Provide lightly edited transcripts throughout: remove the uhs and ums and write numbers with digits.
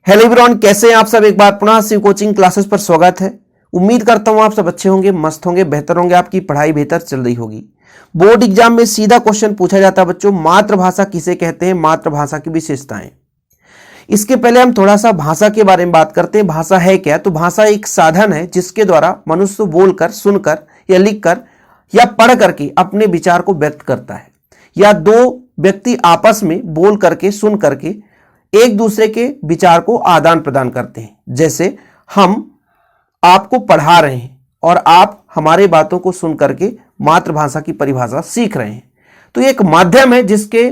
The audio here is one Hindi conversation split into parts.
हेलो एवरीवन, कैसे हैं आप सब। एक बार पुनः शिव कोचिंग क्लासेस पर स्वागत है। उम्मीद करता हूं आप सब अच्छे होंगे, मस्त होंगे, बेहतर होंगे, आपकी पढ़ाई बेहतर चल रही होगी। बोर्ड एग्जाम में सीधा क्वेश्चन पूछा जाता है बच्चों, मातृभाषा किसे कहते हैं, मातृभाषा की विशेषताएं। इसके पहले हम थोड़ा सा भाषा के बारे में बात करते हैं। भाषा है क्या? तो भाषा एक साधन है जिसके द्वारा मनुष्य बोलकर, सुनकर या लिखकर या पढ़ करके अपने विचार को व्यक्त करता है, या दो व्यक्ति आपस में बोल करके, सुन करके एक दूसरे के विचार को आदान प्रदान करते हैं। जैसे हम आपको पढ़ा रहे हैं और आप हमारे बातों को सुन करके मातृभाषा की परिभाषा सीख रहे हैं। तो ये एक माध्यम है जिसके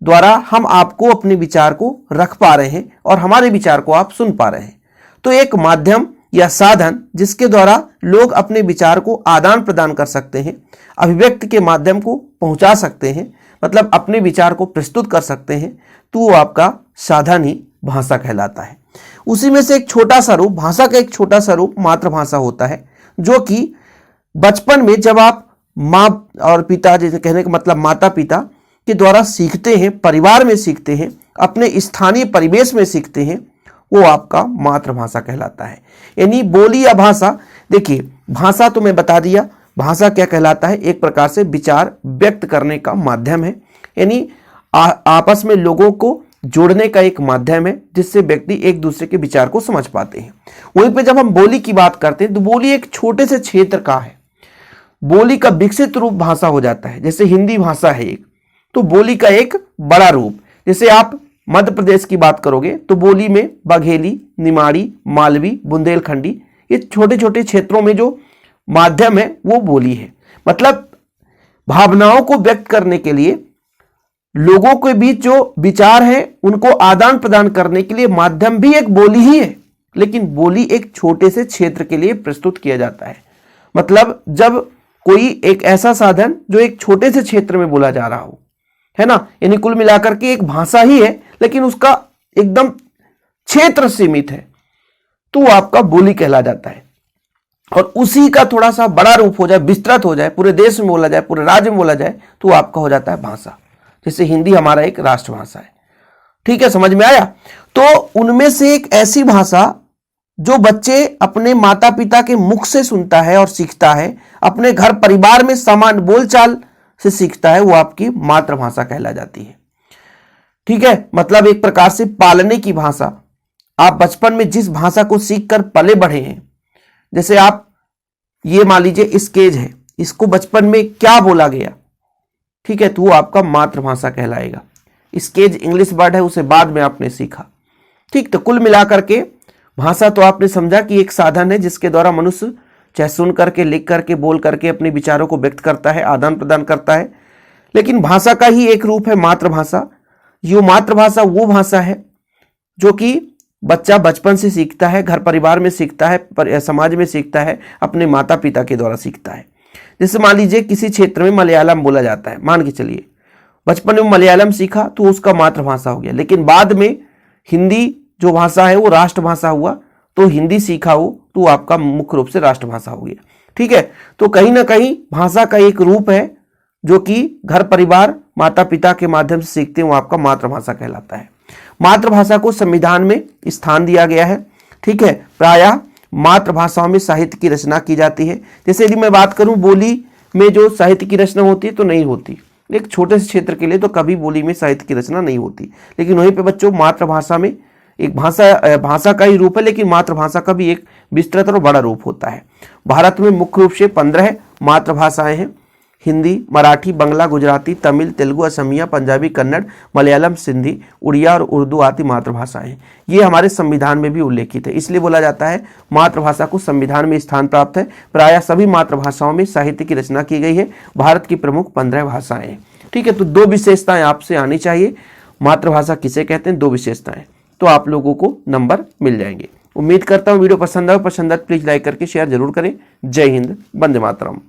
द्वारा हम आपको अपने विचार को रख पा रहे हैं और हमारे विचार को आप सुन पा रहे हैं। तो एक माध्यम या साधन जिसके द्वारा लोग अपने विचार को आदान प्रदान कर सकते हैं, अभिव्यक्ति के माध्यम को पहुंचा सकते हैं, मतलब अपने विचार को प्रस्तुत कर सकते हैं, तो वो आपका साधन ही भाषा कहलाता है। उसी में से एक छोटा सा रूप, भाषा का एक छोटा सा रूप मातृभाषा होता है, जो कि बचपन में जब आप माँ और पिता, जैसे कहने का मतलब माता पिता के द्वारा सीखते हैं, परिवार में सीखते हैं, अपने स्थानीय परिवेश में सीखते हैं, वो आपका मातृभाषा कहलाता है। यानी बोली या भाषा, देखिए भाषा तो मैं बता दिया, भाषा क्या कहलाता है, एक प्रकार से विचार व्यक्त करने का माध्यम है, यानी आपस में लोगों को जोड़ने का एक माध्यम है जिससे व्यक्ति एक दूसरे के विचार को समझ पाते हैं। वहीं पे जब हम बोली की बात करते हैं तो बोली एक छोटे से क्षेत्र का है, बोली का विकसित रूप भाषा हो जाता है। जैसे हिंदी भाषा है एक, तो बोली का एक बड़ा रूप, जैसे आप मध्य प्रदेश की बात करोगे तो बोली में बघेली, निमाड़ी, मालवी, बुंदेलखंडी, ये छोटे छोटे क्षेत्रों में जो माध्यम है वो बोली है। मतलब भावनाओं को व्यक्त करने के लिए, लोगों के बीच जो विचार है उनको आदान प्रदान करने के लिए माध्यम भी एक बोली ही है, लेकिन बोली एक छोटे से क्षेत्र के लिए प्रस्तुत किया जाता है। मतलब जब कोई एक ऐसा साधन जो एक छोटे से क्षेत्र में बोला जा रहा हो, है ना, यानी कुल मिलाकर के एक भाषा ही है लेकिन उसका एकदम क्षेत्र सीमित है, तो वो आपका बोली कहला जाता है। और उसी का थोड़ा सा बड़ा रूप हो जाए, विस्तृत हो जाए, पूरे देश में बोला जाए, पूरे राज्य में बोला जाए, तो आपका हो जाता है भाषा। जैसे हिंदी हमारा एक राष्ट्रभाषा है। ठीक है, समझ में आया। तो उनमें से एक ऐसी भाषा जो बच्चे अपने माता पिता के मुख से सुनता है और सीखता है, अपने घर परिवार में सामान्य बोलचाल से सीखता है, वो आपकी मातृभाषा कहला जाती है। ठीक है, मतलब एक प्रकार से पालने की भाषा। आप बचपन में जिस भाषा को सीखकर पले बढ़े हैं, जैसे आप ये मान लीजिए स्केज है, इसको बचपन में क्या बोला गया, ठीक है, तो वो आपका मातृभाषा कहलाएगा। स्केज इंग्लिश वर्ड है, उसे बाद में आपने सीखा। ठीक, तो कुल मिलाकर के भाषा तो आपने समझा कि एक साधन है जिसके द्वारा मनुष्य चाहे सुन करके, लिख करके, बोल करके अपने विचारों को व्यक्त करता है, आदान प्रदान करता है। लेकिन भाषा का ही एक रूप है मातृभाषा। ये मातृभाषा वो भाषा है जो कि बच्चा बचपन से सीखता है, घर परिवार में सीखता है, समाज में सीखता है, अपने माता पिता के द्वारा सीखता है। जैसे मान लीजिए किसी क्षेत्र में मलयालम बोला जाता है, मान के चलिए बचपन में मलयालम सीखा तो उसका मातृभाषा हो गया, लेकिन बाद में हिंदी जो भाषा है वो राष्ट्रभाषा हुआ, तो हिंदी सीखा हो तो आपका मुख्य रूप से राष्ट्रभाषा हो गया। ठीक है, तो कहीं ना कहीं भाषा का एक रूप है जो कि घर परिवार, माता पिता के माध्यम से सीखते हैं, वो आपका मातृभाषा कहलाता है। मातृभाषा को संविधान में स्थान दिया गया है। ठीक है, प्रायः मातृभाषाओं में साहित्य की रचना की जाती है। जैसे यदि मैं बात करूं बोली में जो साहित्य की रचना होती है तो नहीं होती, एक छोटे से क्षेत्र के लिए तो कभी बोली में साहित्य की रचना नहीं होती। लेकिन वहीं पे बच्चों मातृभाषा में एक भाषा का ही रूप है, लेकिन मातृभाषा का भी एक विस्तृत और बड़ा रूप होता है। भारत में मुख्य रूप से 15 मातृभाषाएं हैं। हिंदी, मराठी, बंगला, गुजराती, तमिल, तेलुगु, असमिया, पंजाबी, कन्नड़, मलयालम, सिंधी, उड़िया और उर्दू आदि मातृभाषाएं। ये हमारे संविधान में भी उल्लेखित है। इसलिए बोला जाता है मातृभाषा को संविधान में स्थान प्राप्त है। प्रायः सभी मातृभाषाओं में साहित्य की रचना की गई है। भारत की प्रमुख 15 भाषाएं हैं। ठीक है, तो दो विशेषताएं आपसे आनी चाहिए। मातृभाषा किसे कहते हैं, दो विशेषताएं, तो आप लोगों को नंबर मिल जाएंगे। उम्मीद करता हूँ वीडियो पसंद आए, पसंद आए प्लीज लाइक करके शेयर जरूर करें। जय हिंद, वंदे मातरम।